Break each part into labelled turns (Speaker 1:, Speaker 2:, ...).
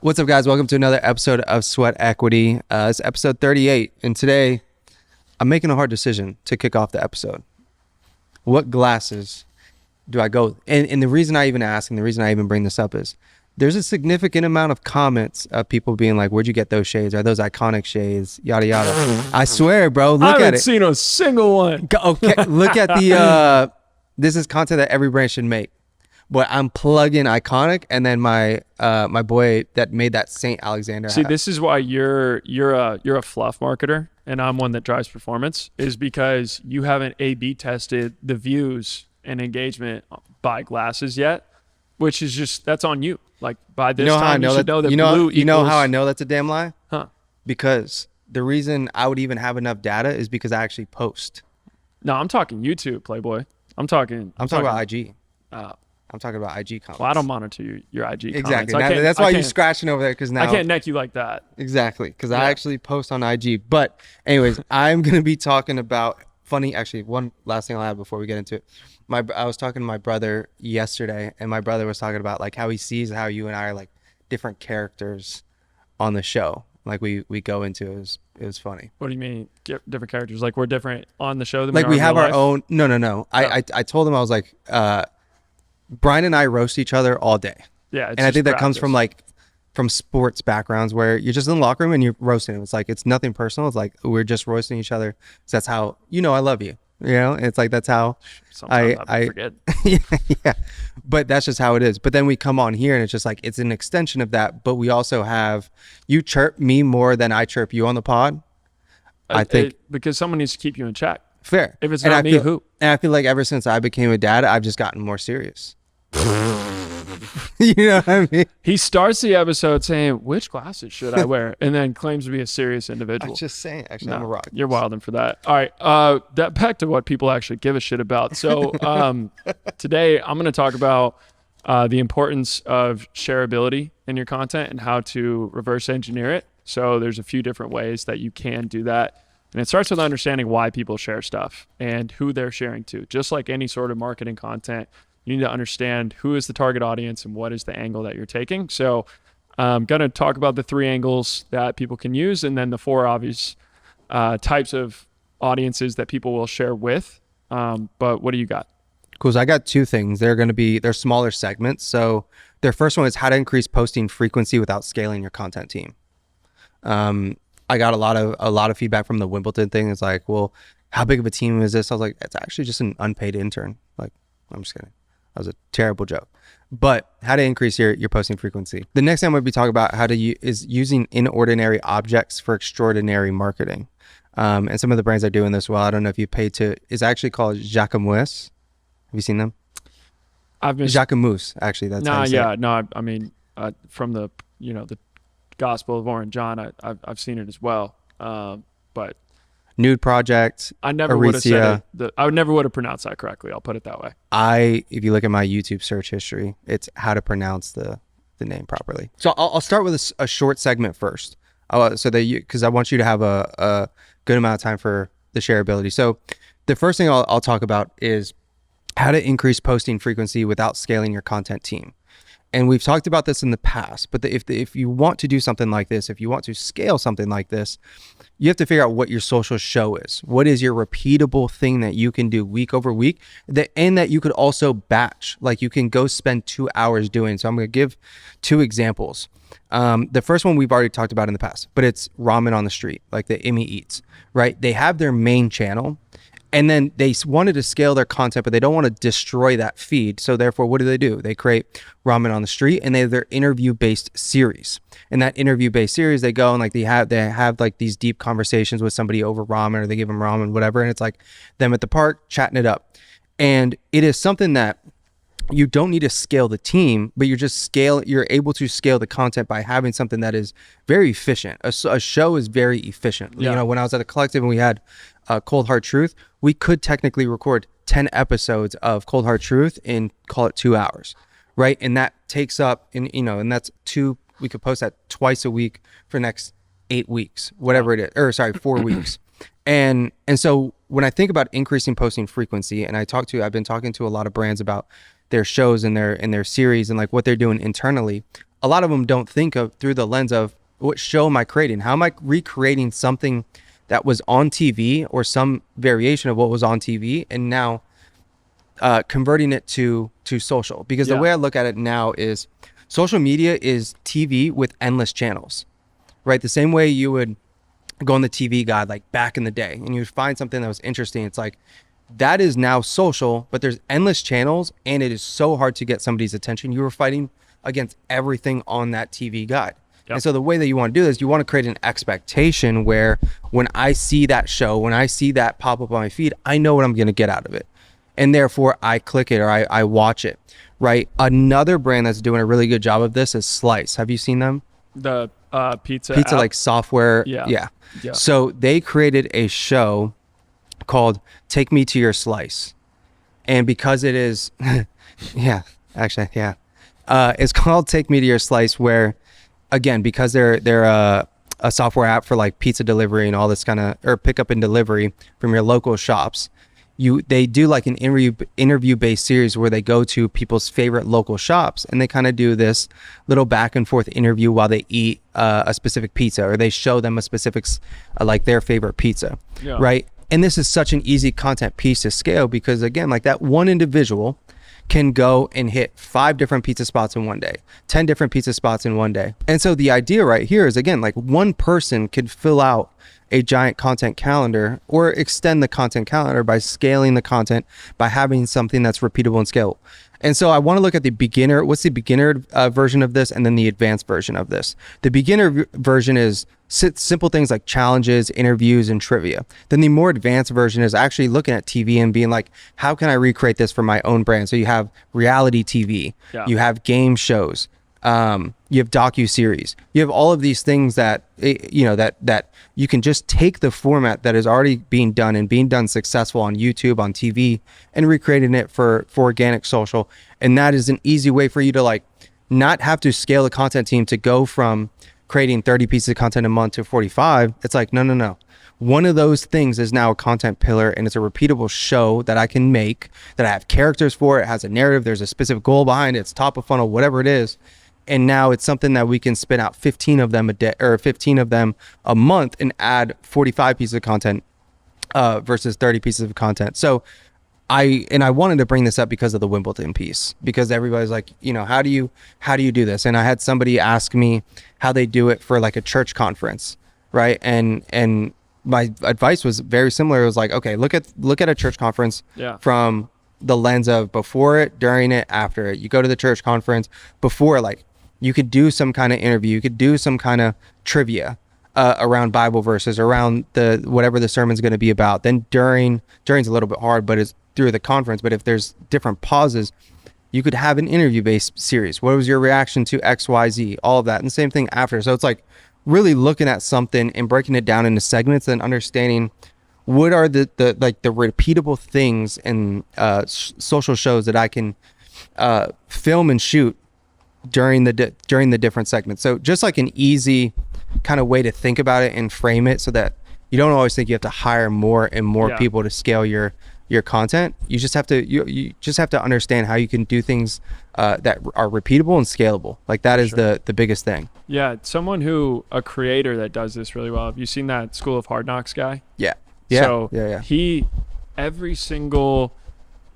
Speaker 1: What's up, guys? Welcome to another episode of Sweat Equity. It's episode 38, and today I'm making a hard decision to kick off the episode. What glasses do I go with? And the reason I even ask, and the reason I even bring this up is there's a significant amount of comments of people being like, where'd you get those shades? Are those iconic shades? Yada, yada. I swear, bro, look at it.
Speaker 2: I haven't seen a single one.
Speaker 1: Okay, look at the, this is content that every brand should make. But I'm plugging iconic, and then my boy that made that Saint Alexander
Speaker 2: See,
Speaker 1: hat.
Speaker 2: this is why you're a fluff marketer, and I'm one that drives performance, is because you haven't A/B tested the views and engagement by glasses yet, which is just, that's on you. Like, by this time, you should know that blue equals...
Speaker 1: You know how I know that's a damn lie?
Speaker 2: Huh?
Speaker 1: Because the reason I would even have enough data is because I actually post.
Speaker 2: No, I'm talking YouTube, Playboy. I'm talking
Speaker 1: about IG. I'm talking about IG comments.
Speaker 2: Well, I don't monitor your IG comments.
Speaker 1: Exactly. That's why you're scratching over there, because now
Speaker 2: I can't neck you like that.
Speaker 1: Exactly, because I actually post on IG. But anyways, I'm going to be talking about one last thing I'll add before we get into it. I was talking to my brother yesterday, and my brother was talking about like how he sees how you and I are like different characters on the show. Like we go into it. It was funny.
Speaker 2: What do you mean different characters? Like we're different on the show than
Speaker 1: like
Speaker 2: we
Speaker 1: have
Speaker 2: our
Speaker 1: our own. No. I told him, I was like, Brian and I roast each other all day.
Speaker 2: Yeah,
Speaker 1: and I think that comes from sports backgrounds where you're just in the locker room and you're roasting. It's like, it's nothing personal. It's like we're just roasting each other. So that's how, I love you. It's like, that's how
Speaker 2: sometimes I forget.
Speaker 1: yeah. But that's just how it is. But then we come on here and it's just like, it's an extension of that. But we also have, you chirp me more than I chirp you on the pod. I think
Speaker 2: because someone needs to keep you in check.
Speaker 1: Fair.
Speaker 2: If it's not me, who?
Speaker 1: And I feel like ever since I became a dad, I've just gotten more serious. You know what I mean?
Speaker 2: He starts the episode saying, which glasses should I wear? And then claims to be a serious individual.
Speaker 1: I'm just saying, actually, I'm a rock.
Speaker 2: You're wilding for that. All right. Back to what people actually give a shit about. So today I'm going to talk about the importance of shareability in your content and how to reverse engineer it. So there's a few different ways that you can do that. And it starts with understanding why people share stuff and who they're sharing to. Just like any sort of marketing content, you need to understand who is the target audience and what is the angle that you're taking. So I'm going to talk about the 3 angles that people can use, and then the 4 obvious types of audiences that people will share with. But what do you got?
Speaker 1: Cool. So I got 2 things. They're smaller segments. So their first one is how to increase posting frequency without scaling your content team. I got a lot of feedback from the Wimbledon thing. It's like, well, how big of a team is this? I was like, it's actually just an unpaid intern. Like, I'm just kidding. That was a terrible joke. But how to increase your posting frequency. The next thing I'm going to be talking about is using unordinary objects for extraordinary marketing. And some of the brands are doing this well. I don't know if you paid to. It's actually called Jacquemus. Have you seen them? Jacquemus, actually. That's how you say it.
Speaker 2: No. I mean, from the the Gospel of Warren John, I've seen it as well. But
Speaker 1: Nude Project.
Speaker 2: I never would have said it. I never would have pronounced that correctly. I'll put it that way.
Speaker 1: If you look at my YouTube search history, it's how to pronounce the name properly. So I'll start with a short segment first, so that because I want you to have a good amount of time for the shareability. So the first thing I'll talk about is how to increase posting frequency without scaling your content team. And we've talked about this in the past, but if you want to do something like this, if you want to scale something like this, you have to figure out what your social show is. What is your repeatable thing that you can do week over week, and that you could also batch, like you can go spend 2 hours doing. So I'm going to give 2 examples. The first one we've already talked about in the past, but it's Ramen on the Street, like the Emmy Eats, right? They have their main channel, and then they wanted to scale their content, but they don't want to destroy that feed. So therefore, what do? They create Ramen on the Street, and they have their interview-based series. In that interview-based series, they go and like they have like these deep conversations with somebody over ramen, or they give them ramen, whatever. And it's like them at the park chatting it up. And it is something that you don't need to scale the team, but you're able to scale the content by having something that is very efficient. A show is very efficient.
Speaker 2: Yeah.
Speaker 1: When I was at a collective and we had Cold Hard Truth, we could technically record 10 episodes of Cold Hard Truth in, call it 2 hours, right? And that takes up, and that's we could post that twice a week for the next 8 weeks, whatever it is, or sorry, 4 weeks. And so when I think about increasing posting frequency, and I've been talking to a lot of brands about their shows and their series and like what they're doing internally, a lot of them don't think of through the lens of what show am I creating? How am I recreating something that was on TV or some variation of what was on TV, and now converting it to social? Because the way I look at it now is social media is TV with endless channels, right? The same way you would go on the TV guide like back in the day and you'd find something that was interesting. It's like, that is now social, but there's endless channels and it is so hard to get somebody's attention. You were fighting against everything on that TV guide. Yep. And so the way that you want to do this, you want to create an expectation where when I see that show, when I see that pop up on my feed, I know what I'm going to get out of it. And therefore I click it or I watch it, right? Another brand that's doing a really good job of this is Slice. Have you seen them?
Speaker 2: The pizza
Speaker 1: app?
Speaker 2: like
Speaker 1: software. Yeah. So they created a show called Take Me to Your Slice. And because it is, it's called Take Me to Your Slice, where again, because they're a software app for like pizza delivery and all this kind of, or pickup and delivery from your local shops, they do like an interview based series where they go to people's favorite local shops and they kind of do this little back and forth interview while they eat a specific pizza, or they show them a specific like their favorite pizza, right? And this is such an easy content piece to scale because again, like that one individual can go and hit 5 different pizza spots in one day, 10 different pizza spots in one day. And so the idea right here is, again, like one person could fill out a giant content calendar or extend the content calendar by scaling the content, by having something that's repeatable and scalable. And so I want to look at the beginner. What's the beginner version of this, and then the advanced version of this? The beginner version is simple things like challenges, interviews, and trivia. Then the more advanced version is actually looking at TV and being like, how can I recreate this for my own brand? So you have reality TV, you have game shows, you have docu-series, you have all of these things that that you can just take the format that is already being done and being done successful on YouTube, on TV, and recreating it for organic social. And that is an easy way for you to like not have to scale the content team to go from creating 30 pieces of content a month to 45. It's like, no. One of those things is now a content pillar, and it's a repeatable show that I can make, that I have characters for. It has a narrative. There's a specific goal behind it. It's top of funnel, whatever it is. And now it's something that we can spit out 15 of them a day or 15 of them a month and add 45 pieces of content versus 30 pieces of content. So I wanted to bring this up because of the Wimbledon piece, because everybody's like, how do you do this? And I had somebody ask me how they do it for like a church conference, right? And my advice was very similar. It was like, okay, look at a church conference from the lens of before it, during it, after it. You go to the church conference before, like you could do some kind of interview, you could do some kind of trivia around Bible verses, around the whatever the sermon's going to be about. Then during's a little bit hard, but it's through the conference. But if there's different pauses, you could have an interview based series. What was your reaction to XYZ? All of that. And same thing after. So it's like really looking at something and breaking it down into segments and understanding what are the repeatable things and social shows that I can film and shoot during the different segments. So just like an easy kind of way to think about it and frame it, so that you don't always think you have to hire more and more people to scale your content. You just have to you just have to understand how you can do things that are repeatable and scalable. Like that is the biggest thing. Yeah,
Speaker 2: a creator that does this really well. Have you seen that School of Hard Knocks guy?
Speaker 1: Yeah.
Speaker 2: He, every single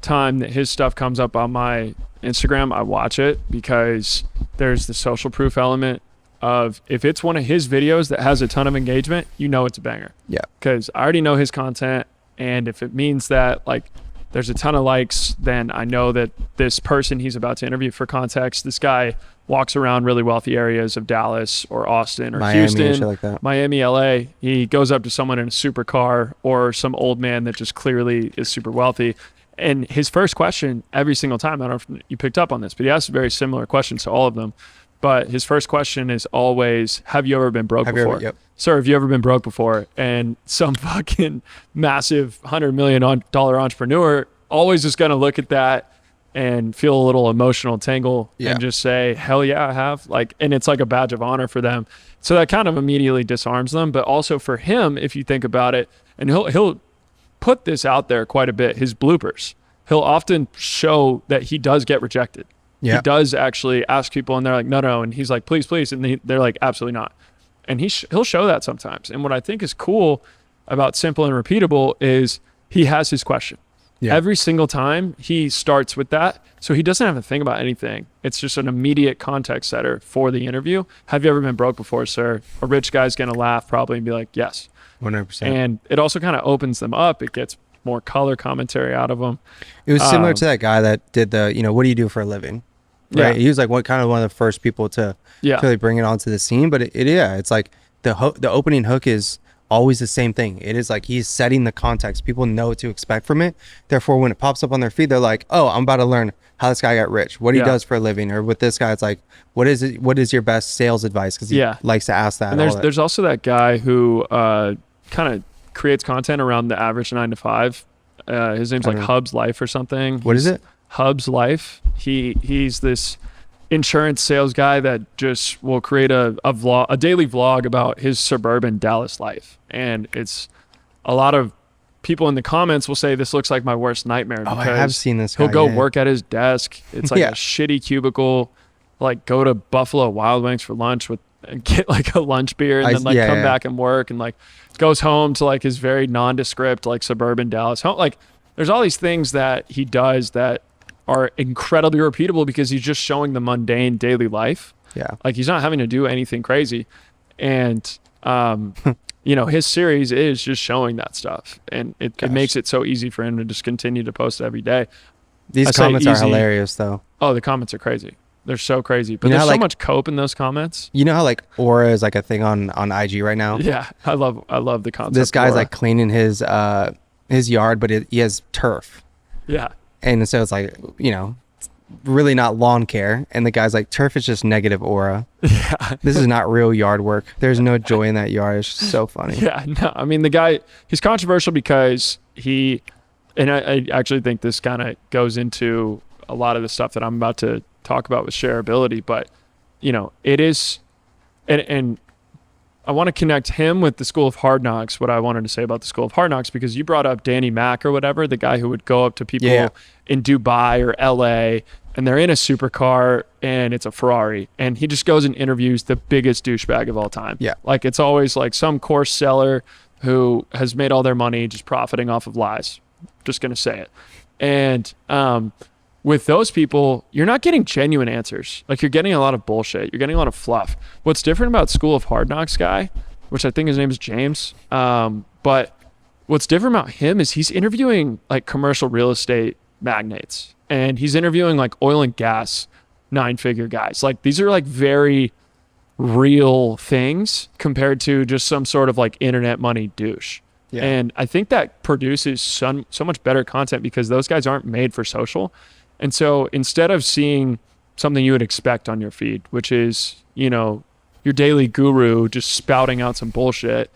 Speaker 2: time that his stuff comes up on my Instagram, I watch it, because there's the social proof element of, if it's one of his videos that has a ton of engagement, it's a banger.
Speaker 1: Yeah.
Speaker 2: Because I already know his content, and if it means that like there's a ton of likes, then I know that this person he's about to interview, for context, this guy walks around really wealthy areas of Dallas or Austin or
Speaker 1: Miami,
Speaker 2: Houston,
Speaker 1: like that.
Speaker 2: Miami, LA. He goes up to someone in a supercar or some old man that just clearly is super wealthy. And his first question every single time, I don't know if you picked up on this, but he asks very similar questions to all of them. But his first question is always, have you ever been broke before? Sir, have you ever been broke before? And some fucking massive $100 million entrepreneur always is going to look at that and feel a little emotional tingle and just say, hell yeah, I have. Like, and it's like a badge of honor for them. So that kind of immediately disarms them. But also for him, if you think about it, and he'll put this out there quite a bit, his bloopers. He'll often show that he does get rejected.
Speaker 1: Yeah.
Speaker 2: He does actually ask people and they're like, no. And he's like, please. And they're like, absolutely not. And he'll show that sometimes. And what I think is cool about simple and repeatable is he has his question. Yeah. Every single time he starts with that. So he doesn't have to think about anything. It's just an immediate context setter for the interview. Have you ever been broke before, sir? A rich guy's going to laugh probably and be like, yes.
Speaker 1: 100%.
Speaker 2: And it also kind of opens them up. It gets more color commentary out of them.
Speaker 1: It was similar to that guy that did the, what do you do for a living? Right.
Speaker 2: Yeah.
Speaker 1: He was like one of the first people to really bring it onto the scene. But it's like the opening hook is always the same thing. It is like he's setting the context. People know what to expect from it. Therefore, when it pops up on their feed, they're like, oh, I'm about to learn how this guy got rich, what he does for a living. Or with this guy, it's like, what is your best sales advice? Because he likes to ask that.
Speaker 2: And there's also that guy who kind of creates content around the average 9 to 5. His name's like Hub's Life or something.
Speaker 1: What is it?
Speaker 2: Hub's Life. He's this insurance sales guy that just will create a daily vlog about his suburban Dallas life. And it's a lot of people in the comments will say, this looks like my worst nightmare.
Speaker 1: Oh, I have seen this guy.
Speaker 2: He'll go work at his desk. It's like a shitty cubicle, like go to Buffalo Wild Wings for lunch and get like a lunch beer and then come back and work, and like goes home to like his very nondescript, like suburban Dallas home. Like there's all these things that he does that are incredibly repeatable because he's just showing the mundane daily life.
Speaker 1: Yeah.
Speaker 2: Like he's not having to do anything crazy. And, his series is just showing that stuff. And it makes it so easy for him to just continue to post every day.
Speaker 1: These comments are hilarious though.
Speaker 2: Oh, the comments are crazy. They're so crazy. But there's so much cope in those comments.
Speaker 1: You know how like aura is like a thing on IG right now?
Speaker 2: Yeah. I love the concept.
Speaker 1: This guy's like cleaning his yard, but he has turf.
Speaker 2: Yeah.
Speaker 1: And so it's like, really not lawn care. And the guy's like, turf is just negative aura.
Speaker 2: Yeah.
Speaker 1: This is not real yard work. There's no joy in that yard. It's just so funny.
Speaker 2: Yeah. No, I mean, the guy, he's controversial because and I actually think this kind of goes into a lot of the stuff that I'm about to talk about with shareability. But, it is, and I want to connect him with the School of Hard Knocks, what I wanted to say about the School of Hard Knocks, because you brought up Danny Mac or whatever, the guy who would go up to people in Dubai or LA and they're in a supercar and it's a Ferrari, and he just goes and interviews the biggest douchebag of all time.
Speaker 1: Yeah.
Speaker 2: Like it's always like some course seller who has made all their money just profiting off of lies. Just going to say it. And with those people, you're not getting genuine answers. Like you're getting a lot of bullshit. You're getting a lot of fluff. What's different about School of Hard Knocks guy, which I think his name is James, but what's different about him is he's interviewing like commercial real estate magnates, and he's interviewing like oil and gas 9-figure guys. Like these are like very real things compared to just some sort of like internet money douche. Yeah. And I think that produces so much better content because those guys aren't made for social. And so instead of seeing something you would expect on your feed, which is, your daily guru just spouting out some bullshit,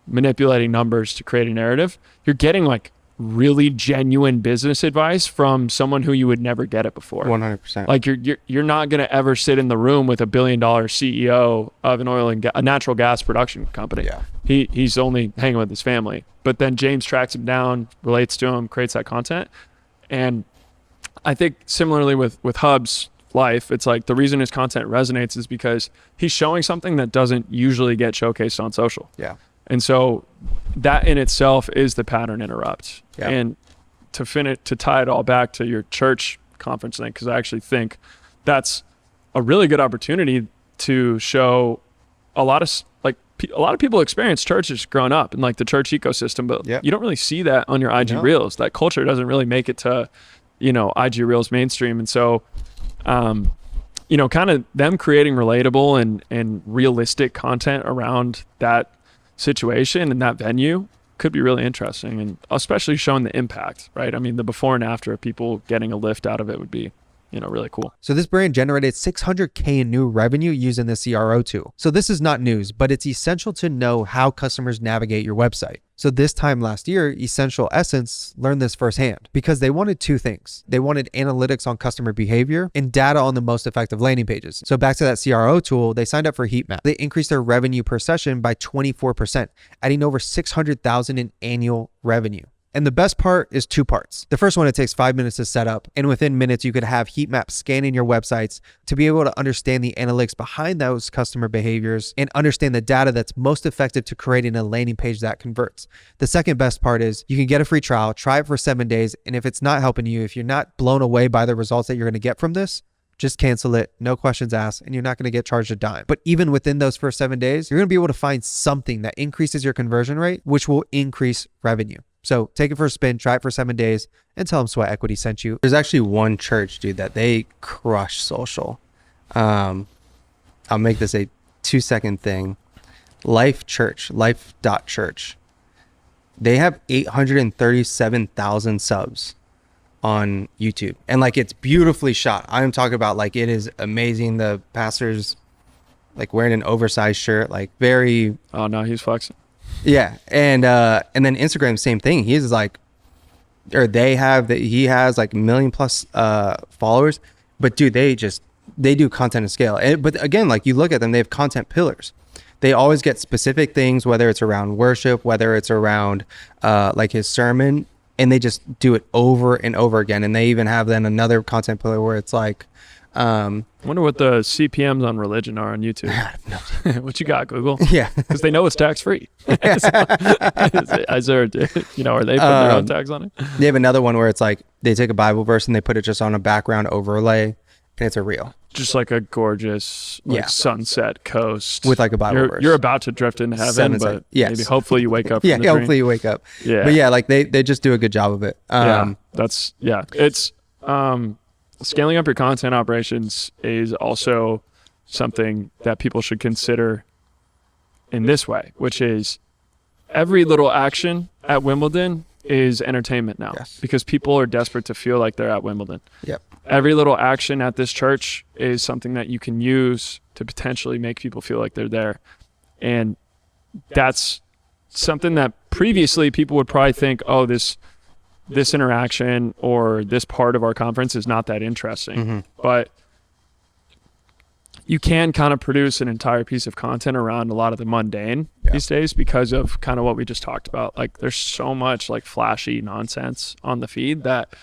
Speaker 2: manipulating numbers to create a narrative, you're getting like really genuine business advice from someone who you would never get it before.
Speaker 1: 100%.
Speaker 2: Like you're not going to ever sit in the room with $1 billion CEO of an a natural gas production company.
Speaker 1: Yeah.
Speaker 2: He's only hanging with his family. But then James tracks him down, relates to him, creates that content. And I think similarly with Hub's life, it's like the reason his content resonates is because he's showing something that doesn't usually get showcased on social.
Speaker 1: Yeah.
Speaker 2: And so that in itself is the pattern interrupt.
Speaker 1: Yeah.
Speaker 2: And to tie it all back to your church conference thing, because I actually think that's a really good opportunity to show a lot of people experience churches growing up in like the church ecosystem, but you don't really see that on your IG Reels. That culture doesn't really make it to, IG Reels mainstream. And so, kind of them creating relatable and realistic content around that situation and that venue could be really interesting, and especially showing the impact, right? I mean, the before and after of people getting a lift out of it would be, really cool.
Speaker 1: So this brand generated $600K in new revenue using the CRO tool. So this is not news, but it's essential to know how customers navigate your website. So this time last year, Essential Essence learned this firsthand because they wanted two things. They wanted analytics on customer behavior and data on the most effective landing pages. So back to that CRO tool, they signed up for Heatmap. They increased their revenue per session by 24%, adding over $600,000 in annual revenue. And the best part is 2 parts. The first one, it takes 5 minutes to set up. And within minutes, you could have Heatmap scanning your websites to be able to understand the analytics behind those customer behaviors and understand the data that's most effective to creating a landing page that converts. The second best part is you can get a free trial, try it for 7 days. And if it's not helping you, if you're not blown away by the results that you're going to get from this, just cancel it, no questions asked, and you're not going to get charged a dime. But even within those first 7 days, you're going to be able to find something that increases your conversion rate, which will increase revenue. So take it for a spin, try it for 7 days, and tell them Sweat Equity sent you. There's actually one church, dude, that they crush social. I'll make this a 2-second thing. Life.Church, Life.Church. They have 837,000 subs on YouTube, and like it's beautifully shot. I'm talking about like it is amazing. The pastor's like wearing an oversized shirt, like very.
Speaker 2: Oh no, he's flexing.
Speaker 1: Yeah, and then Instagram, same thing. He's like, or they have that. He has like 1 million plus followers, but dude, they do content at scale. But again, like you look at them, they have content pillars. They always get specific things, whether it's around worship, whether it's around like his sermon. And they just do it over and over again. And they even have then another content pillar where it's like,
Speaker 2: I wonder what the CPMs on religion are on YouTube. What you got, Google?
Speaker 1: Yeah.
Speaker 2: Because they know it's tax free. Is there, are they putting their own tax on it?
Speaker 1: They have another one where it's like, they take a Bible verse and they put it just on a background overlay and it's a reel.
Speaker 2: Just like a gorgeous sunset coast.
Speaker 1: With like a Bible verse.
Speaker 2: You're about to drift into heaven, but maybe hopefully you wake up from the dream.
Speaker 1: Hopefully you wake up.
Speaker 2: Yeah.
Speaker 1: But yeah, like they just do a good job of it.
Speaker 2: It's scaling up your content operations is also something that people should consider in this way, which is every little action at Wimbledon is entertainment now.
Speaker 1: Yes.
Speaker 2: Because people are desperate to feel like they're at Wimbledon.
Speaker 1: Yep.
Speaker 2: Every little action at this church is something that you can use to potentially make people feel like they're there. And that's something that previously people would probably think, oh, this interaction or this part of our conference is not that interesting. Mm-hmm. But you can kind of produce an entire piece of content around a lot of the mundane these days because of kind of what we just talked about. Like there's so much like flashy nonsense on the feed that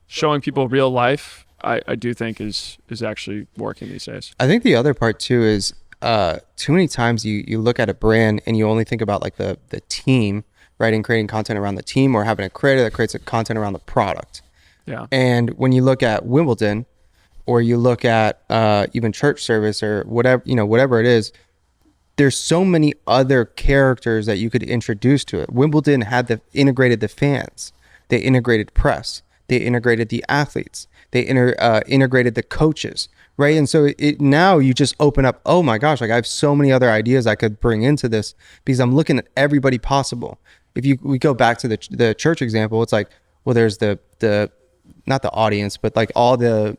Speaker 2: showing people real life, I do think is actually working these days. I
Speaker 1: think the other part too is too many times you look at a brand and you only think about like the team, right? And creating content around the team or having a creator that creates a content around the product.
Speaker 2: Yeah.
Speaker 1: And when you look at Wimbledon or you look at even church service or whatever it is, there's so many other characters that you could introduce to it. Wimbledon had integrated the fans. They integrated press. They integrated the athletes. They integrated the coaches, right? And so now you just open up, oh my gosh, like I have so many other ideas I could bring into this because I'm looking at everybody possible. If we go back to the church example, it's like, well, there's the not the audience, but like all the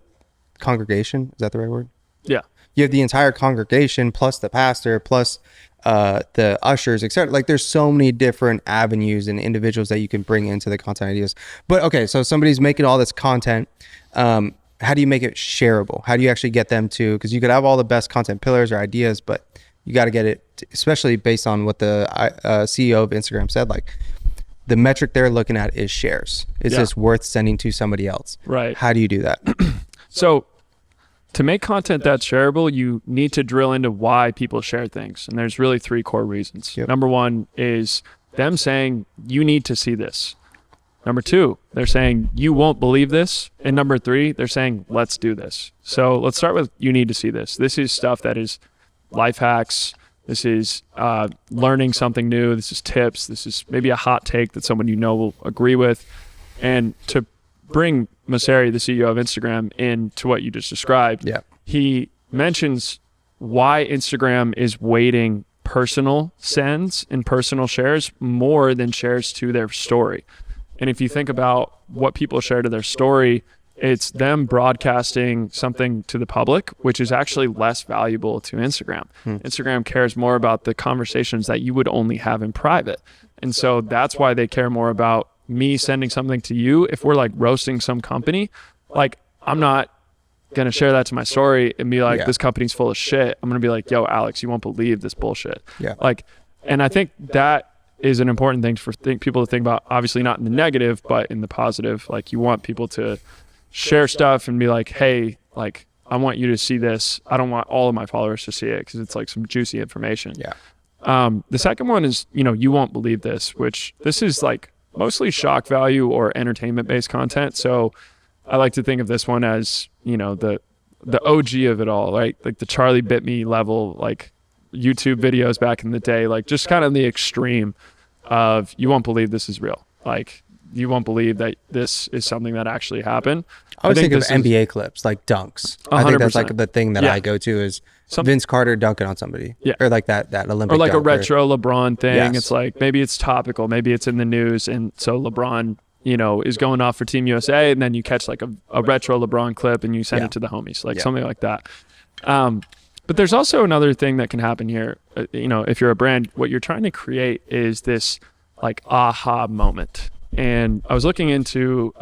Speaker 1: congregation. Is that the right word?
Speaker 2: Yeah.
Speaker 1: You have the entire congregation plus the pastor plus the ushers, etc. Like there's so many different avenues and individuals that you can bring into the content ideas. But okay, so somebody's making all this content. How do you make it shareable? How do you actually get them to, because you could have all the best content pillars or ideas, but you got to get it, especially based on what the CEO of Instagram said, like the metric they're looking at is shares. Is this worth sending to somebody else?
Speaker 2: Right.
Speaker 1: How do you do that?
Speaker 2: So to make content that's shareable, you need to drill into why people share things. And there's really 3 core reasons. Yep. Number 1 is them saying, you need to see this. Number 2, they're saying, you won't believe this. And number 3, they're saying, let's do this. So let's start with, you need to see this. This is stuff that is life hacks. This is learning something new. This is tips. This is maybe a hot take that someone you know will agree with. And to bring Masari, the CEO of Instagram, into what you just described, he mentions why Instagram is weighting personal sends and personal shares more than shares to their story. And if you think about what people share to their story, it's them broadcasting something to the public, which is actually less valuable to Instagram. Instagram cares more about the conversations that you would only have in private. And so that's why they care more about me sending something to you. If we're like roasting some company, like I'm not going to share that to my story and be like, this company's full of shit. I'm going to be like, yo, Alex, you won't believe this bullshit.
Speaker 1: Yeah.
Speaker 2: Like, and I think that is an important thing for people to think about, obviously not in the negative, but in the positive. Like, you want people to share stuff and be like, hey, like, I want you to see this. I don't want all of my followers to see it because it's like some juicy information.
Speaker 1: Yeah.
Speaker 2: The second one is, you won't believe this, which this is like mostly shock value or entertainment based content. So I like to think of this one as, the OG of it all, right? Like the Charlie Bit Me level, like YouTube videos back in the day, like just kind of the extreme of, you won't believe this is real. Like, you won't believe that this is something that actually happened.
Speaker 1: I always think of NBA clips, like dunks. 100%. I think that's like the thing that I go to is Vince Carter dunking on somebody. Yeah. Or like that Olympic
Speaker 2: or like
Speaker 1: dunk,
Speaker 2: a retro LeBron thing.
Speaker 1: Yes.
Speaker 2: It's like, maybe it's topical, maybe it's in the news. And so LeBron, is going off for Team USA, and then you catch like a retro LeBron clip and you send it to the homies, like something like that. But there's also another thing that can happen here. If you're a brand, what you're trying to create is this like aha moment. And I was looking into,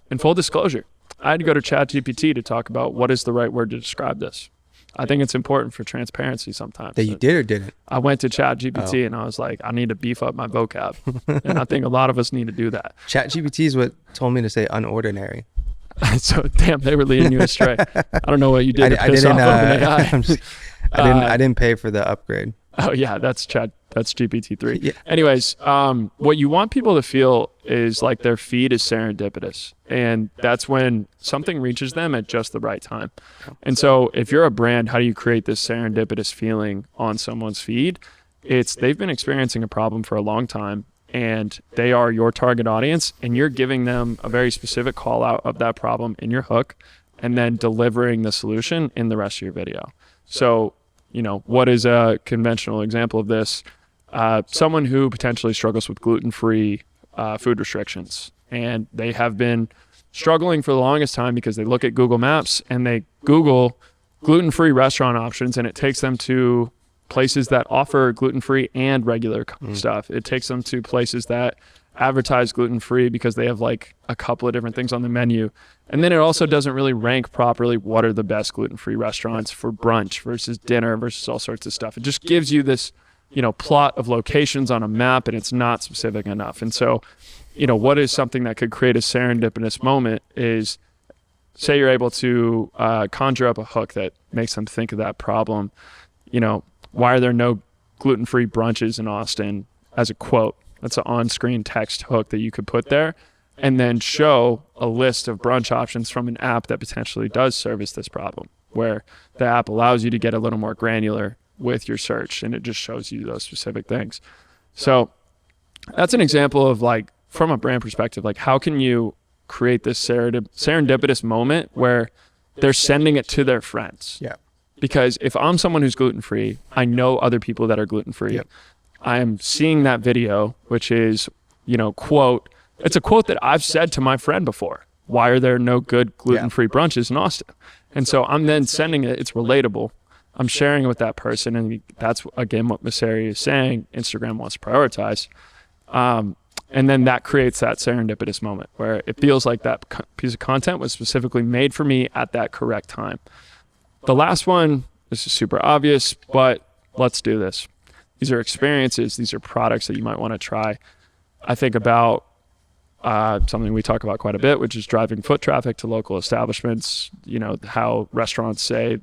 Speaker 2: in full disclosure, I had to go to ChatGPT to talk about what is the right word to describe this. I think it's important for transparency sometimes.
Speaker 1: That you did or didn't?
Speaker 2: I went to ChatGPT and I was like, I need to beef up my vocab. And I think a lot of us need to do that.
Speaker 1: ChatGPT is what told me to say unordinary.
Speaker 2: So, damn, they were leading you astray. I don't know what you did to piss off OpenAI.
Speaker 1: I didn't pay for the upgrade.
Speaker 2: Oh, yeah, that's GPT-3. Yeah. Anyways, what you want people to feel is like their feed is serendipitous. And that's when something reaches them at just the right time. And so if you're a brand, how do you create this serendipitous feeling on someone's feed? It's they've been experiencing a problem for a long time, and they are your target audience, and you're giving them a very specific call out of that problem in your hook, and then delivering the solution in the rest of your video. So, what is a conventional example of this? Someone who potentially struggles with gluten-free food restrictions, and they have been struggling for the longest time because they look at Google Maps and they Google gluten-free restaurant options, and it takes them to places that offer gluten-free and regular stuff. It takes them to places that advertise gluten-free because they have like a couple of different things on the menu. And then it also doesn't really rank properly what are the best gluten-free restaurants for brunch versus dinner versus all sorts of stuff. It just gives you this, plot of locations on a map, and it's not specific enough. And so, what is something that could create a serendipitous moment is, say you're able to conjure up a hook that makes them think of that problem. Why are there no gluten-free brunches in Austin as a quote? That's an on-screen text hook that you could put there, and then show a list of brunch options from an app that potentially does service this problem, where the app allows you to get a little more granular with your search, and it just shows you those specific things. So that's an example of, like, from a brand perspective, like, how can you create this serendipitous moment where they're sending it to their friends?
Speaker 1: Yeah.
Speaker 2: Because if I'm someone who's gluten-free, I know other people that are gluten-free. Yep. I am seeing that video, which is, quote, it's a quote that I've said to my friend before. Why are there no good gluten-free brunches in Austin? And so I'm then sending it. It's relatable. I'm sharing it with that person. And that's, again, what Messeri is saying. Instagram wants to prioritize. And then that creates that serendipitous moment where it feels like that piece of content was specifically made for me at that correct time. The last one, this is super obvious, but let's do this. These are experiences. These are products that you might want to try. I think about something we talk about quite a bit, which is driving foot traffic to local establishments. How restaurants say,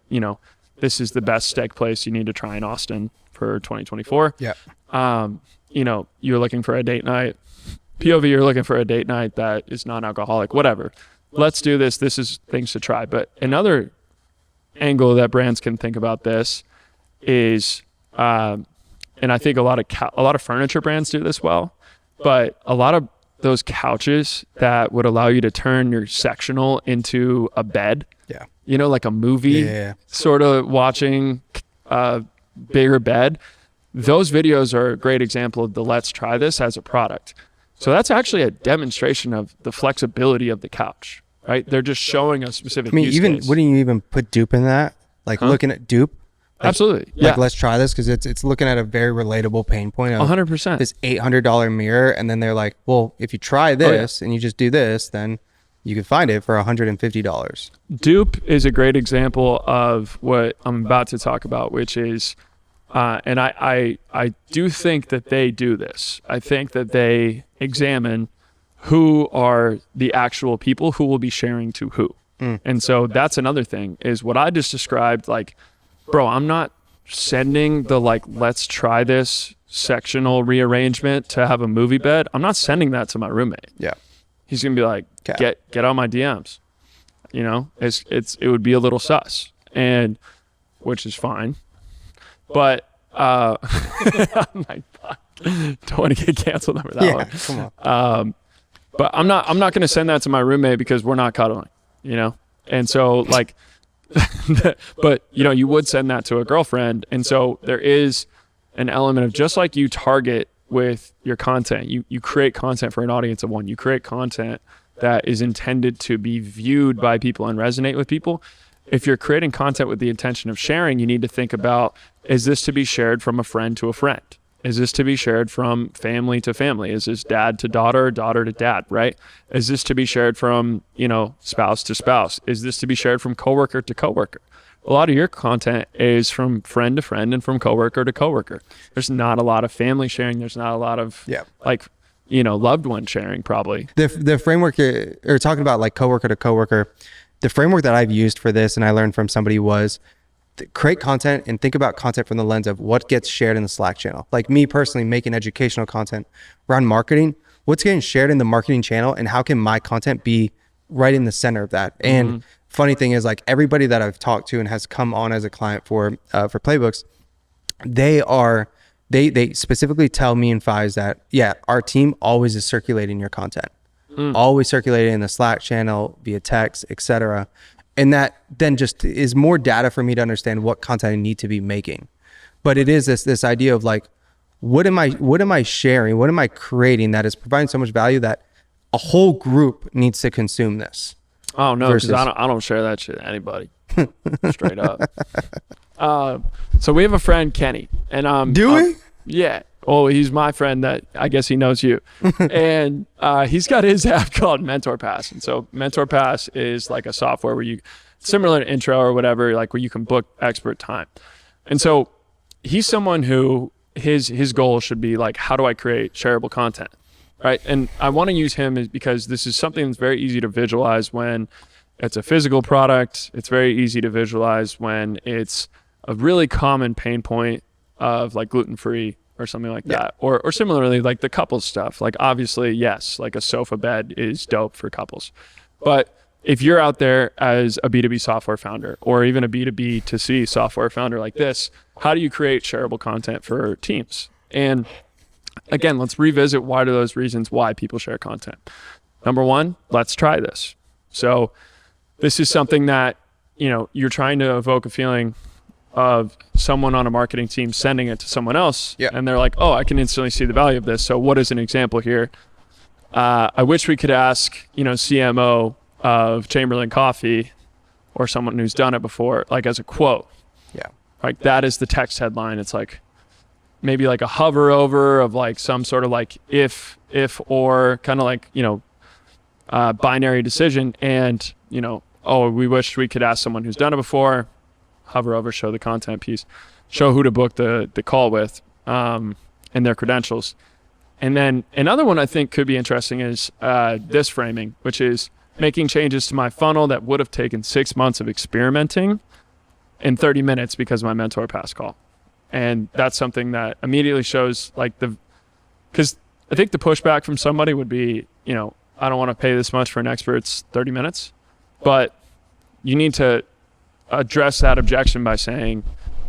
Speaker 2: this is the best steak place you need to try in Austin for 2024.
Speaker 1: Yeah.
Speaker 2: You're looking for a date night. POV, you're looking for a date night that is non-alcoholic, whatever. Let's do this. This is things to try. But another angle that brands can think about this is, and I think a lot of furniture brands do this well, but a lot of those couches that would allow you to turn your sectional into a bed, like a movie, sort of watching a bigger bed. Those videos are a great example of the let's try this as a product. So that's actually a demonstration of the flexibility of the couch, right? They're just showing a specific use case.
Speaker 1: Wouldn't you even put dupe in that? Like looking at dupe? Like,
Speaker 2: absolutely.
Speaker 1: Like, let's try this, because it's looking at a very relatable pain point of
Speaker 2: 100%.
Speaker 1: This $800 mirror, and then they're like, well, if you try this and you just do this, then you can find it for $150.
Speaker 2: Dupe is a great example of what I'm about to talk about, which is And I do think that they do this. I think that they examine who are the actual people who will be sharing to who. And so that's another thing is what I just described. Like, bro, I'm not sending the let's try this sectional rearrangement to have a movie bed. I'm not sending that to my roommate.
Speaker 1: Yeah.
Speaker 2: He's going to be like, get out my DMs. It would be a little sus, and which is fine. But I'm like, fuck, don't want to get canceled over that one.
Speaker 1: Come on.
Speaker 2: But I'm not going to send that to my roommate because we're not cuddling, And so but you would send that to a girlfriend. And so there is an element of, just like you target with your content, you create content for an audience of one. You create content that is intended to be viewed by people and resonate with people. If you're creating content with the intention of sharing, you need to think about, is this to be shared from a friend to a friend? Is this to be shared from family to family? Is this dad to daughter, daughter to dad, right? Is this to be shared from, spouse to spouse? Is this to be shared from coworker to coworker? A lot of your content is from friend to friend and from coworker to coworker. There's not a lot of family sharing. There's not a lot of loved one sharing, probably.
Speaker 1: The framework you're talking about, like coworker to coworker, the framework that I've used for this, and I learned from somebody, was create content and think about content from the lens of what gets shared in the Slack channel. Like me personally making educational content around marketing, what's getting shared in the marketing channel, and how can my content be right in the center of that? And funny thing is, like, everybody that I've talked to and has come on as a client for Playbooks, they specifically tell me and Fies that, our team always is circulating your content, always circulating in the Slack channel, via text, etc. And that then just is more data for me to understand what content I need to be making. But it is this idea of like, what am I sharing? What am I creating that is providing so much value that a whole group needs to consume this?
Speaker 2: Oh no, because I don't share that shit to anybody. Straight up. So we have a friend, Kenny, and
Speaker 1: do we?
Speaker 2: Yeah. Oh, he's my friend that I guess he knows you. And he's got his app called Mentor Pass. And so Mentor Pass is like a software where you, similar to Intro or whatever, like where you can book expert time. And so he's someone who his goal should be like, how do I create shareable content? Right. And I want to use him because this is something that's very easy to visualize when it's a physical product. It's very easy to visualize when it's a really common pain point of like gluten-free or something like that. Or similarly, like the couples stuff. Like obviously, yes, like a sofa bed is dope for couples. But if you're out there as a B2B software founder or even a B2B2C software founder like this, how do you create shareable content for teams? And again, let's revisit what are those reasons why people share content. Number one, let's try this. So this is something that, you're trying to evoke a feeling of someone on a marketing team sending it to someone else. Yeah. And they're like, oh, I can instantly see the value of this. So what is an example here? I wish we could ask, CMO of Chamberlain Coffee or someone who's done it before, like as a quote.
Speaker 1: Yeah.
Speaker 2: Like that is the text headline. It's like maybe like a hover over of like some sort of like if or kind of like, binary decision. And, oh, we wish we could ask someone who's done it before. Hover over, show the content piece, show who to book the call with, and their credentials. And then another one I think could be interesting is this framing, which is making changes to my funnel that would have taken 6 months of experimenting in 30 minutes because of my Mentor Pass call. And that's something that immediately shows because I think the pushback from somebody would be, I don't want to pay this much for an expert's 30 minutes, but you need to address that objection by saying,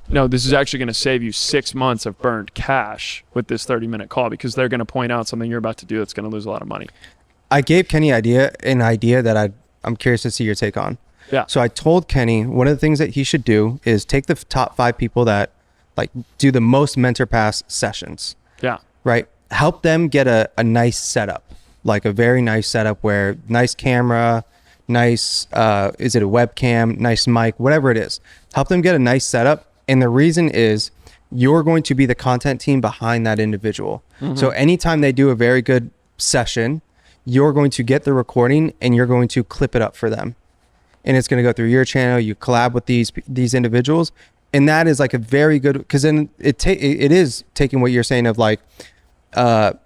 Speaker 2: no, this is actually going to save you 6 months of burned cash with this 30-minute call, because they're going to point out something you're about to do that's going to lose a lot of money.
Speaker 1: I gave Kenny an idea that I'm curious to see your take on.
Speaker 2: Yeah.
Speaker 1: So I told Kenny one of the things that he should do is take the top 5 people that like do the most Mentor Pass sessions.
Speaker 2: Yeah.
Speaker 1: Right. Help them get a nice setup, like a very nice setup where nice camera, nice, is it a webcam, nice mic, whatever it is. Help them get a nice setup. And the reason is you're going to be the content team behind that individual. Mm-hmm. So anytime they do a very good session, you're going to get the recording and you're going to clip it up for them. And it's going to go through your channel. You collab with these individuals, And that is like a very good, because then it is taking what you're saying of like,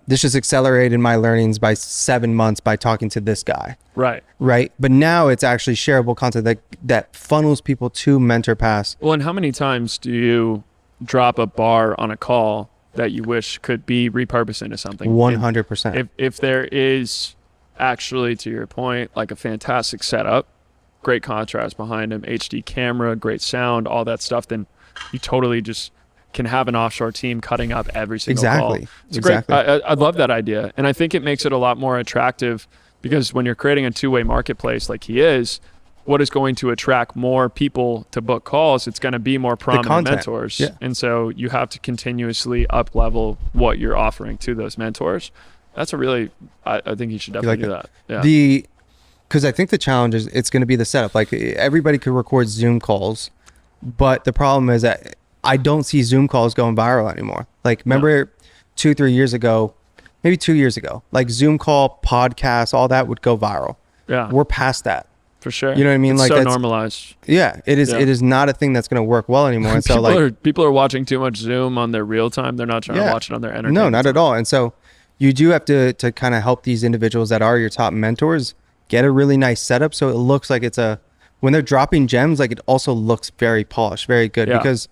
Speaker 1: this just accelerated my learnings by 7 months by talking to this guy.
Speaker 2: Right.
Speaker 1: Right. But now it's actually shareable content that funnels people to MentorPass.
Speaker 2: Well, and how many times do you drop a bar on a call that you wish could be repurposed into something?
Speaker 1: 100%.
Speaker 2: If there is actually, to your point, like a fantastic setup, great contrast behind him, HD camera, great sound, all that stuff, then you totally just can have an offshore team cutting up every single call. It's
Speaker 1: exactly.
Speaker 2: Great. I love that idea. And I think it makes it a lot more attractive, because when you're creating a two-way marketplace like he is, what is going to attract more people to book calls? It's going to be more prominent mentors.
Speaker 1: Yeah.
Speaker 2: And so you have to continuously up level what you're offering to those mentors. That's a really, I think you should definitely do that. Yeah.
Speaker 1: Because I think the challenge is it's going to be the setup. Like everybody could record Zoom calls, but the problem is that I don't see Zoom calls going viral anymore. Like remember 2-3 years ago, maybe 2 years ago, like Zoom call, podcasts, all that would go viral.
Speaker 2: Yeah.
Speaker 1: We're past that.
Speaker 2: For sure.
Speaker 1: You know what I mean?
Speaker 2: It's
Speaker 1: like
Speaker 2: so
Speaker 1: that's
Speaker 2: normalized.
Speaker 1: Yeah, it is.
Speaker 2: Yeah.
Speaker 1: It is not a thing that's going to work well anymore. And so
Speaker 2: people are watching too much Zoom on their real time. They're not trying to watch it on their entertainment.
Speaker 1: No, not at all. And so you do have to kind of help these individuals that are your top mentors get a really nice setup, so it looks like when they're dropping gems, like it also looks very polished, very good.
Speaker 2: Yeah.
Speaker 1: Because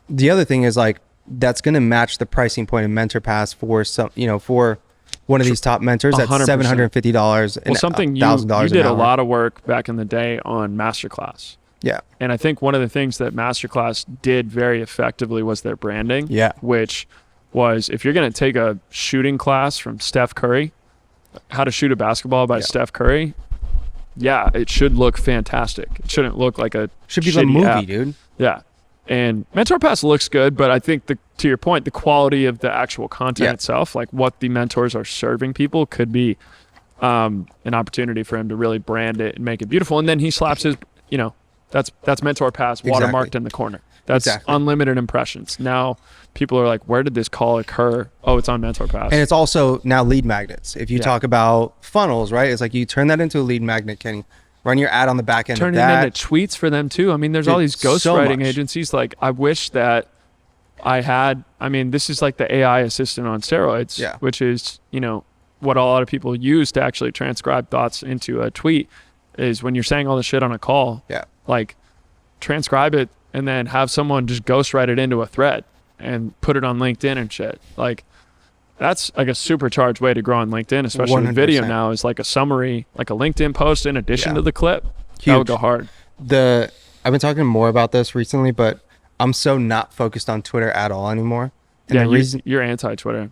Speaker 1: the other thing is like that's going to match the pricing point of MentorPass for some, for one of these top mentors at $750 and
Speaker 2: something
Speaker 1: $1,000
Speaker 2: you did
Speaker 1: an hour.
Speaker 2: a lot of work back in the day on Masterclass.
Speaker 1: Yeah.
Speaker 2: And I think one of the things that Masterclass did very effectively was their branding.
Speaker 1: Yeah.
Speaker 2: Which was, if you're going to take a shooting class from Steph Curry, how to shoot a basketball by Steph Curry, it should look fantastic. It shouldn't look like a
Speaker 1: should be a movie,
Speaker 2: app.
Speaker 1: dude.
Speaker 2: Yeah. And MentorPass looks good, but I think to your point, the quality of the actual content itself, like what the mentors are serving people, could be an opportunity for him to really brand it and make it beautiful. And then he slaps his, that's MentorPass watermarked in the corner. That's unlimited impressions. Now people are like, where did this call occur? Oh, it's on MentorPass.
Speaker 1: And it's also now lead magnets. If you talk about funnels, right? It's like you turn that into a lead magnet, Kenny. Run your ad on the back end of that.
Speaker 2: Turn it into tweets for them too. I mean, there's all these ghostwriting agencies. Like, I wish that I had, this is like the AI assistant on steroids, which is, what a lot of people use to actually transcribe thoughts into a tweet, is when you're saying all the shit on a call, like transcribe it and then have someone just ghostwrite it into a thread and put it on LinkedIn and shit. Like, that's like a supercharged way to grow on LinkedIn, especially with video now, is like a summary, like a LinkedIn post in addition to the clip. Huge. That would go hard.
Speaker 1: I've been talking more about this recently, but I'm so not focused on Twitter at all anymore. And
Speaker 2: you're anti-Twitter.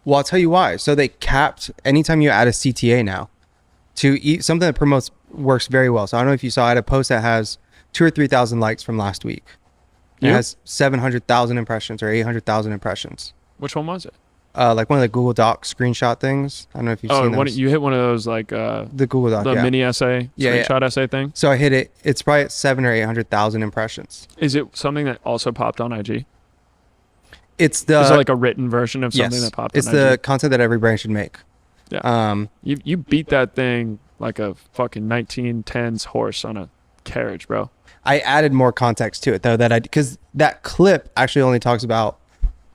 Speaker 1: Well, I'll tell you why. So they capped, anytime you add a CTA now, something that works very well. So I don't know if you saw, I had a post that has 2,000 or 3,000 likes from last week. It has 700,000 impressions or 800,000 impressions.
Speaker 2: Which one was it?
Speaker 1: Like one of the Google Doc screenshot things. I don't know if you've seen those.
Speaker 2: You hit one of those, like
Speaker 1: the Google Doc,
Speaker 2: the mini essay, screenshot essay thing.
Speaker 1: So I hit it. It's probably at 700,000 or 800,000 impressions.
Speaker 2: Is it something that also popped on IG?
Speaker 1: Is it
Speaker 2: like a written version of something that popped on IG?
Speaker 1: It's the content that every brand should make.
Speaker 2: Yeah. You beat that thing like a fucking 1910s horse on a carriage, bro.
Speaker 1: I added more context to it though, because that clip actually only talks about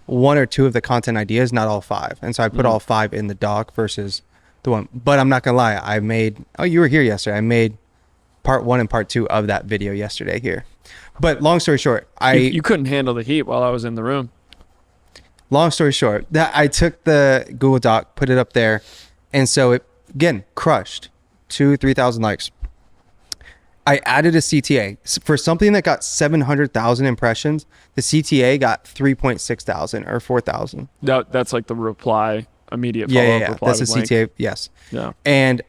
Speaker 1: 1 or 2 of the content ideas, not all 5. And so I put all 5 in the doc versus the one. But I'm not gonna lie, you were here yesterday. I made part 1 and part 2 of that video yesterday here. But long story short,
Speaker 2: you couldn't handle the heat while I was in the room.
Speaker 1: Long story short, that I took the Google Doc, put it up there, and so it again crushed 2,000-3,000 likes. I added a CTA for something that got 700,000 impressions. The CTA got 3,600 or 4,000.
Speaker 2: That's like the reply, immediate follow-up reply.
Speaker 1: That's a CTA.
Speaker 2: Link.
Speaker 1: Yes.
Speaker 2: Yeah.
Speaker 1: And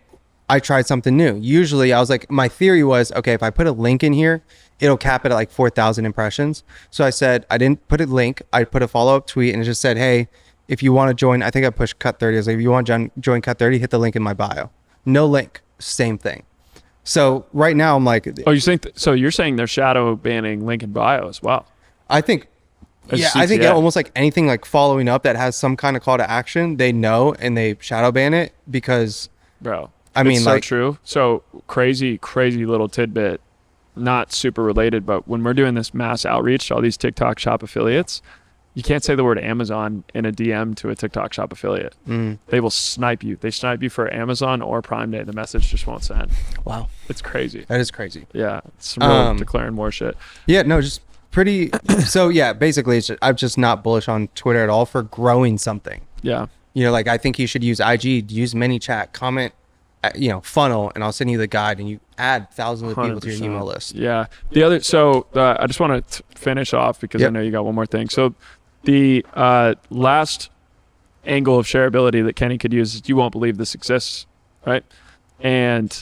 Speaker 1: I tried something new. Usually I was like, my theory was, okay, if I put a link in here, it'll cap it at like 4,000 impressions. So I said, I didn't put a link. I put a follow-up tweet and it just said, hey, if you want to join, I think I pushed Cut 30. I was like, if you want to join Cut 30, hit the link in my bio. No link. Same thing. So right now I'm like,
Speaker 2: oh, you're saying they're shadow banning link in bio as well?
Speaker 1: I think, I think almost like anything like following up that has some kind of call to action, they know and they shadow ban it because,
Speaker 2: bro,
Speaker 1: I mean,
Speaker 2: it's so true. So crazy little tidbit. not super related, but when we're doing this mass outreach to all these TikTok shop affiliates, you can't say the word Amazon in a DM to a TikTok shop affiliate. They will snipe you. They snipe you for Amazon or Prime Day. The message just won't send.
Speaker 1: Wow.
Speaker 2: It's crazy.
Speaker 1: That is crazy.
Speaker 2: Yeah. It's some real declaring war shit.
Speaker 1: Yeah, no, just pretty. So yeah, basically I'm just not bullish on Twitter at all for growing something.
Speaker 2: Yeah.
Speaker 1: You know, like I think you should use IG, use ManyChat, comment, funnel, and I'll send you the guide, and you add thousands of people to your email list.
Speaker 2: Yeah. The other, so I just want to finish off because I know you got one more thing. So the last angle of shareability that Kenny could use is you won't believe this exists, right? And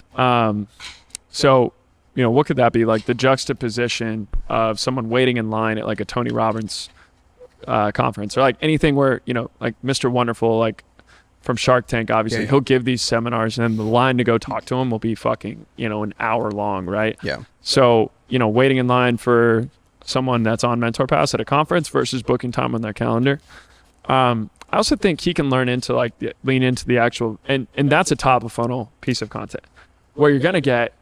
Speaker 2: so, what could that be? Like the juxtaposition of someone waiting in line at like a Tony Robbins conference, or like anything where, like Mr. Wonderful, like from Shark Tank, obviously he'll give these seminars, and then the line to go talk to him will be fucking, an hour long, right?
Speaker 1: Yeah.
Speaker 2: So, waiting in line for someone that's on Mentor Pass at a conference versus booking time on their calendar. I also think he can learn into lean into the actual, and that's a top of funnel piece of content where you're going to get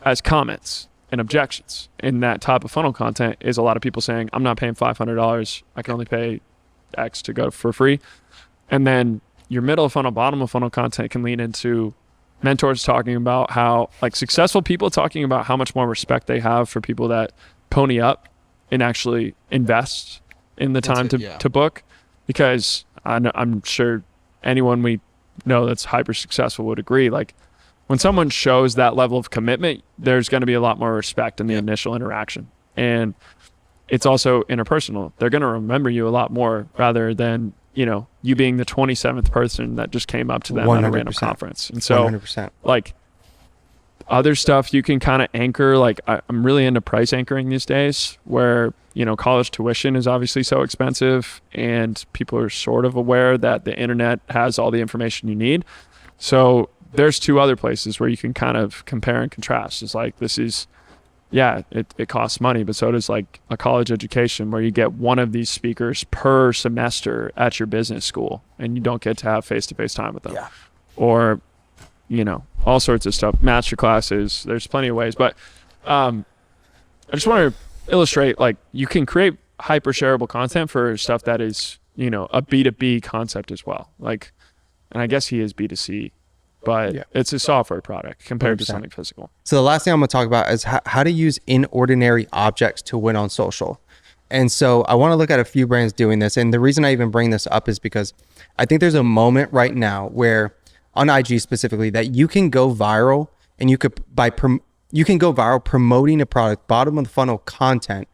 Speaker 2: as comments and objections in that top of funnel content is a lot of people saying, I'm not paying $500. I can only pay X to go for free. And then your middle of funnel, bottom of funnel content can lean into mentors talking about how, like successful people talking about how much more respect they have for people that pony up and actually invest in the time to book. Because I'm sure anyone we know that's hyper successful would agree, like when someone shows that level of commitment, there's going to be a lot more respect in the initial interaction. And it's also interpersonal. They're going to remember you a lot more rather than, you being the 27th person that just came up to them 100%. At a random conference. And so
Speaker 1: 100%.
Speaker 2: Like other stuff you can kind of anchor, like I'm really into price anchoring these days where, college tuition is obviously so expensive and people are sort of aware that the internet has all the information you need. So there's two other places where you can kind of compare and contrast. It's like, this is, it costs money, but so does like a college education where you get one of these speakers per semester at your business school and you don't get to have face-to-face time with them. Yeah. Or, all sorts of stuff, master classes, there's plenty of ways. But I just want to illustrate, like you can create hyper shareable content for stuff that is, a B2B concept as well. Like, and I guess he is B2C, but it's a software product compared 100%. To something physical.
Speaker 1: So the last thing I'm going to talk about is how to use inordinary objects to win on social. And so I want to look at a few brands doing this. And the reason I even bring this up is because I think there's a moment right now where on IG specifically that you can go viral and you can go viral promoting a product, bottom of the funnel content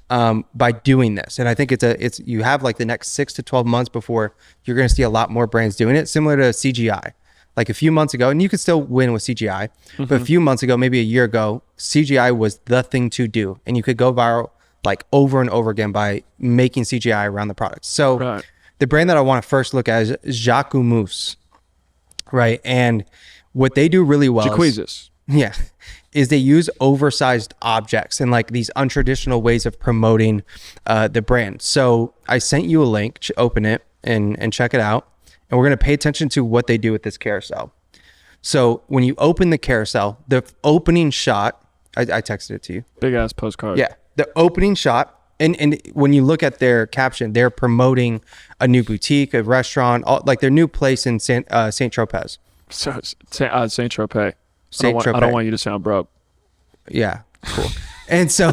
Speaker 1: by doing this. And I think it's you have like the next 6 to 12 months before you're going to see a lot more brands doing it, similar to CGI. Like a few months ago, and you could still win with CGI, but a few months ago, maybe a year ago, CGI was the thing to do. And you could go viral like over and over again by making CGI around the product. So the brand that I want to first look at is Jacquemus, right? And what they do really well is they use oversized objects and like these untraditional ways of promoting the brand. So I sent you a link, open it and check it out. And we're going to pay attention to what they do with this carousel. So when you open the carousel, the opening shot, I texted it to you.
Speaker 2: Big ass postcard.
Speaker 1: Yeah. The opening shot. And when you look at their caption, they're promoting a new boutique, a restaurant, like their new place in Saint Tropez.
Speaker 2: So, Saint Tropez. I don't want you to sound broke.
Speaker 1: Yeah. Cool. And so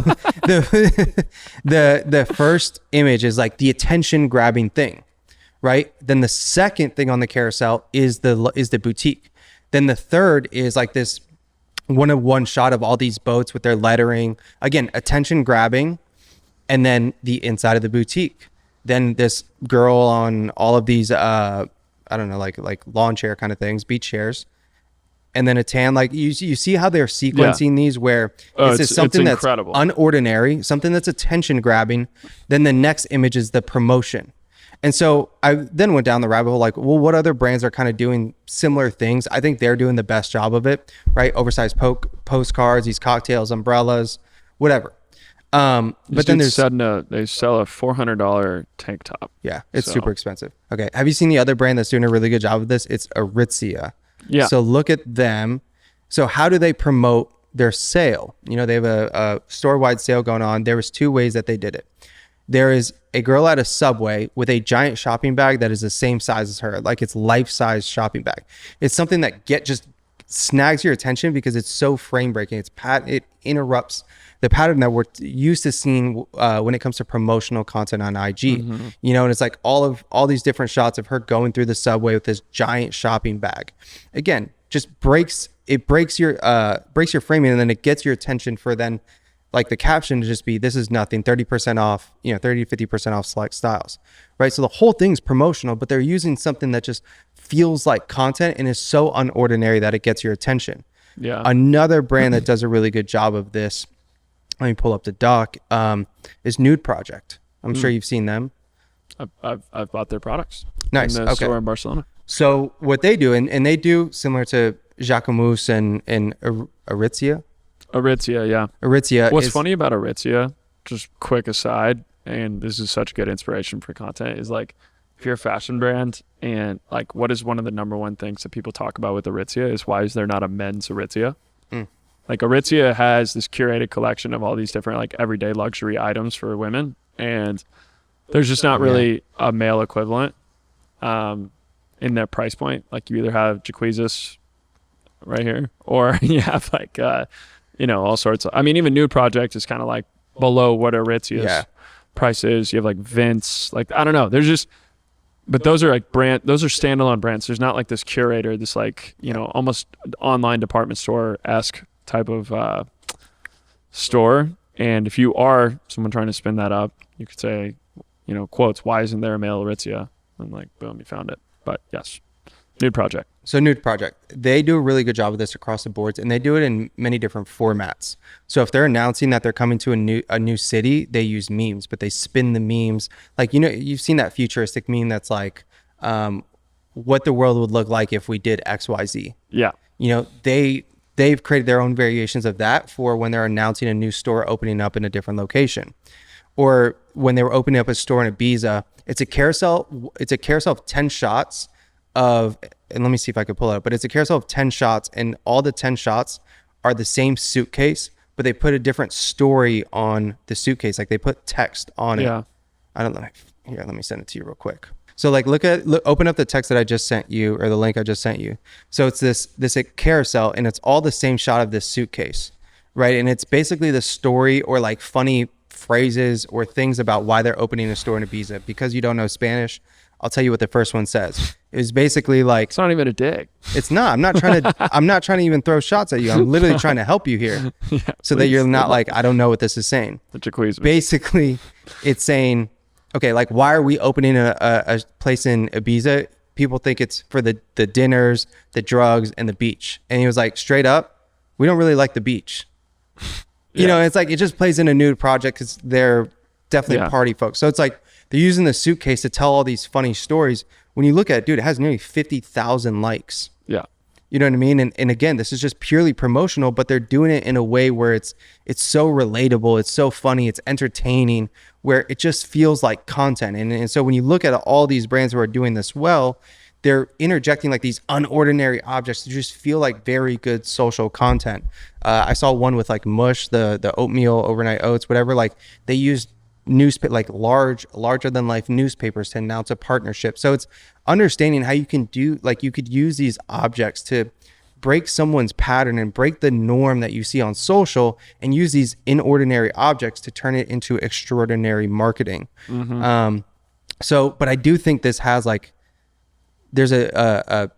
Speaker 1: the first image is like the attention grabbing thing. Right. Then the second thing on the carousel is the boutique. Then the third is like this one shot of all these boats with their lettering. Again, attention grabbing. And then the inside of the boutique. Then this girl on all of these, I don't know, like lawn chair kind of things, beach chairs. And then a tan, like you see how they're sequencing these where this is something that's unordinary, something that's attention grabbing. Then the next image is the promotion. And so I then went down the rabbit hole like, well, what other brands are kind of doing similar things? I think they're doing the best job of it, right? Oversized postcards, these cocktails, umbrellas, whatever. But then they sell
Speaker 2: a $400 tank top.
Speaker 1: Yeah, it's super expensive. Okay. Have you seen the other brand that's doing a really good job of this? It's Aritzia.
Speaker 2: Yeah.
Speaker 1: So look at them. So how do they promote their sale. You know, they have a store-wide sale going on. There was 2 ways that they did it. There is a girl at a Subway with a giant shopping bag that is the same size as her, like it's life-size shopping bag. It's something that just snags your attention because it's so frame breaking. It interrupts the pattern that we're used to seeing when it comes to promotional content on IG. You know, and it's like all these different shots of her going through the Subway with this giant shopping bag. Again, just breaks your framing, and then it gets your attention for then like the caption to just be, this is nothing, 30% off, 30 to 50% off select styles, right? So the whole thing's promotional, but they're using something that just feels like content and is so unordinary that it gets your attention.
Speaker 2: Yeah.
Speaker 1: Another brand that does a really good job of this, let me pull up the doc, is Nude Project. I'm sure you've seen them.
Speaker 2: I've bought their products.
Speaker 1: Nice.
Speaker 2: In the store in Barcelona.
Speaker 1: So what they do, and they do similar to Jacquemus and Aritzia.
Speaker 2: Aritzia, yeah.
Speaker 1: Aritzia.
Speaker 2: What's funny about Aritzia, just quick aside, and this is such good inspiration for content, is like, if you're a fashion brand and like, what is one of the number one things that people talk about with Aritzia is, why is there not a men's Aritzia? Like Aritzia has this curated collection of all these different like everyday luxury items for women, and there's just not really a male equivalent in their price point. Like you either have Jacquemus right here, or you have like all sorts of, I mean, even Nude Project is kind of like below what Aritzia's price is. You have like Vince, like I don't know, there's just, but those are like those are standalone brands. There's not like this curator, this like almost online department store-esque type of store. And if you are someone trying to spin that up, you could say, quotes, why isn't there a male Aritzia? And like, boom, you found it. But yes, Nude Project.
Speaker 1: So Nude Project, they do a really good job of this across the boards, and they do it in many different formats. So if they're announcing that they're coming to a new city, they use memes, but they spin the memes. Like, you've seen that futuristic meme that's like, what the world would look like if we did XYZ. Yeah. They've created their own variations of that for when they're announcing a new store opening up in a different location. Or when they were opening up a store in Ibiza, it's a carousel of 10 shots of, and let me see if I can pull it up, but it's a carousel of 10 shots, and all the 10 shots are the same suitcase, but they put a different story on the suitcase. Like they put text on it. Yeah. I don't know. Here, let me send it to you real quick. So like open up the text that I just sent you, or the link I just sent you. So it's this carousel, and it's all the same shot of this suitcase, right? And it's basically the story or like funny phrases or things about why they're opening a store in Ibiza. Because you don't know Spanish, I'll tell you what the first one says. It was basically like,
Speaker 2: it's not even a dig.
Speaker 1: It's not. I'm not trying to even throw shots at you. I'm literally trying to help you here, so that you're not like, I don't know what this is saying. Basically, it's saying, okay, like, why are we opening a place in Ibiza? People think it's for the dinners, the drugs, and the beach. And he was like, straight up, we don't really like the beach. It's like, it just plays in a Nude Project because they're definitely party folks. So it's like, they're using the suitcase to tell all these funny stories. When you look at it, dude, it has nearly 50,000 likes. Yeah. You know what I mean? And again, this is just purely promotional, but they're doing it in a way where it's so relatable, it's so funny, it's entertaining, where it just feels like content. And so when you look at all these brands who are doing this well, they're interjecting like these unordinary objects to just feel like very good social content. I saw one with like Mush, the oatmeal, overnight oats, whatever. Like they used like larger than life newspapers to announce a partnership. So it's understanding how you can do, like, you could use these objects to break someone's pattern and break the norm that you see on social, and use these inordinary objects to turn it into extraordinary marketing. But I do think this has like, there's a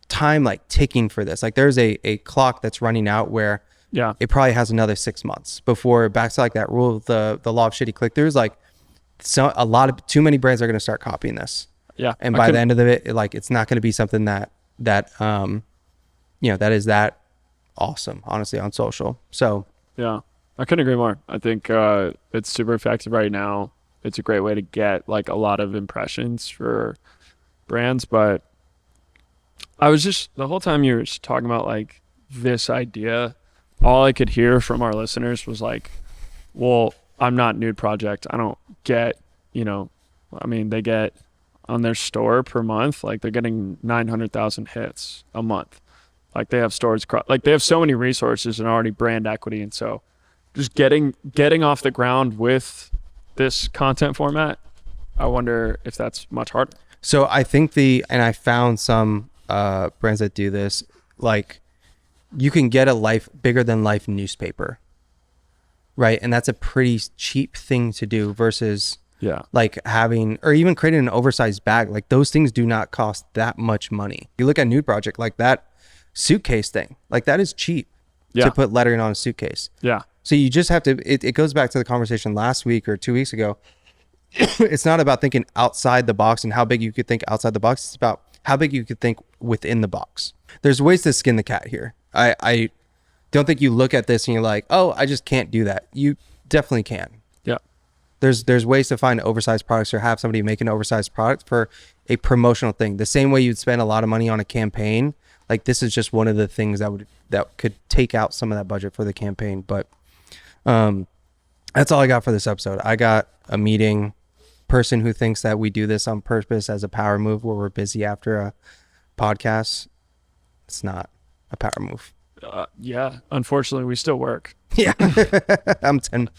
Speaker 1: time like ticking for this. Like there's a clock that's running out where it probably has another 6 months before, back to like that rule of the law of shitty click-throughs. Like, too many brands are going to start copying this. Yeah. And by the end of it, like, it's not going to be something that is that awesome, honestly, on social. So
Speaker 2: yeah, I couldn't agree more. I think it's super effective right now. It's a great way to get like a lot of impressions for brands. But I was just, the whole time you were talking about like this idea, all I could hear from our listeners was like, well, I'm not Nude Project. I don't get, they get on their store per month, like they're getting 900,000 hits a month. Like they have stores across, like they have so many resources and already brand equity. And so just getting off the ground with this content format, I wonder if that's much harder.
Speaker 1: So I think and I found some brands that do this, like you can get a bigger than life newspaper, right? And that's a pretty cheap thing to do versus like having, or even creating an oversized bag. Like those things do not cost that much money. You look at Nude Project, like that suitcase thing, like that is cheap to put lettering on a suitcase.
Speaker 2: Yeah.
Speaker 1: So you just have to, it goes back to the conversation last week or 2 weeks ago. It's not about thinking outside the box and how big you could think outside the box. It's about how big you could think within the box. There's ways to skin the cat here. I don't think you look at this and you're like, oh, I just can't do that. You definitely can.
Speaker 2: Yeah.
Speaker 1: There's ways to find oversized products or have somebody make an oversized product for a promotional thing. The same way you'd spend a lot of money on a campaign. Like this is just one of the things that could take out some of that budget for the campaign. But that's all I got for this episode. I got a meeting person who thinks that we do this on purpose as a power move where we're busy after a podcast. It's not a power move.
Speaker 2: Yeah, unfortunately we still work.
Speaker 1: Yeah. I'm 10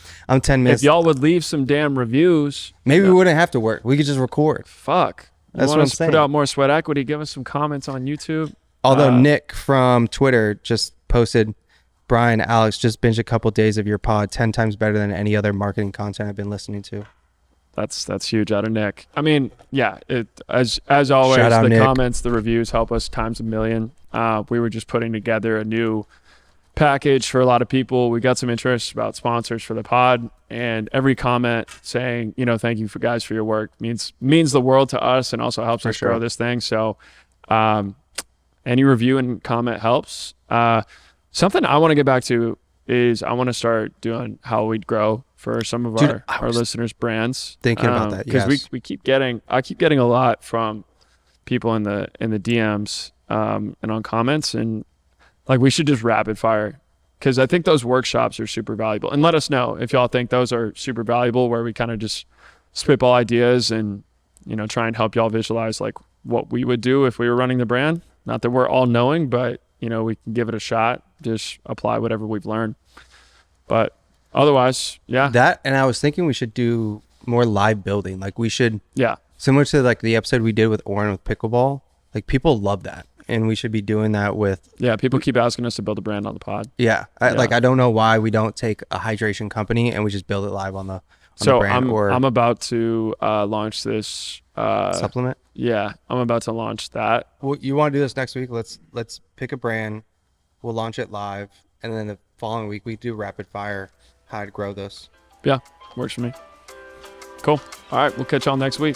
Speaker 1: minutes.
Speaker 2: If y'all would leave some damn reviews,
Speaker 1: maybe we wouldn't have to work. We could just record.
Speaker 2: Fuck.
Speaker 1: That's what I'm saying.
Speaker 2: Put out more sweat equity. Give us some comments on YouTube.
Speaker 1: Although Nick from Twitter just posted, Brian, Alex, just binged a couple days of your pod, 10 times better than any other marketing content I've been listening to.
Speaker 2: That's huge out of Nick. I mean, yeah, as always, the Nick. Comments, the reviews help us times a million. We were just putting together a new package for a lot of people. We got some interest about sponsors for the pod, and every comment saying, thank you guys for your work means the world to us and also helps us grow this thing. So any review and comment helps. Something I want to get back to is I want to start doing how we'd grow for some of our listeners' brands.
Speaker 1: Thinking about that, yes.
Speaker 2: Because I keep getting a lot from people in the DMs and on comments, and like we should just rapid fire, because I think those workshops are super valuable. And let us know if y'all think those are super valuable, where we kind of just spitball ideas and try and help y'all visualize like what we would do if we were running the brand. Not that we're all knowing, but we can give it a shot. Just apply whatever we've learned. But otherwise, yeah.
Speaker 1: That, and I was thinking we should do more live building. Like we should, similar to like the episode we did with Oren with pickleball. Like people love that, and we should be doing that with.
Speaker 2: Yeah, people keep asking us to build a brand on the pod.
Speaker 1: Yeah, I don't know why we don't take a hydration company and we just build it live on the brand.
Speaker 2: I'm about to launch this
Speaker 1: supplement.
Speaker 2: Yeah, I'm about to launch that.
Speaker 1: Well, you want to do this next week? Let's pick a brand. We'll launch it live, and then the following week we do rapid fire how to grow this.
Speaker 2: Yeah, works for me. Cool. All right, we'll catch y'all next week.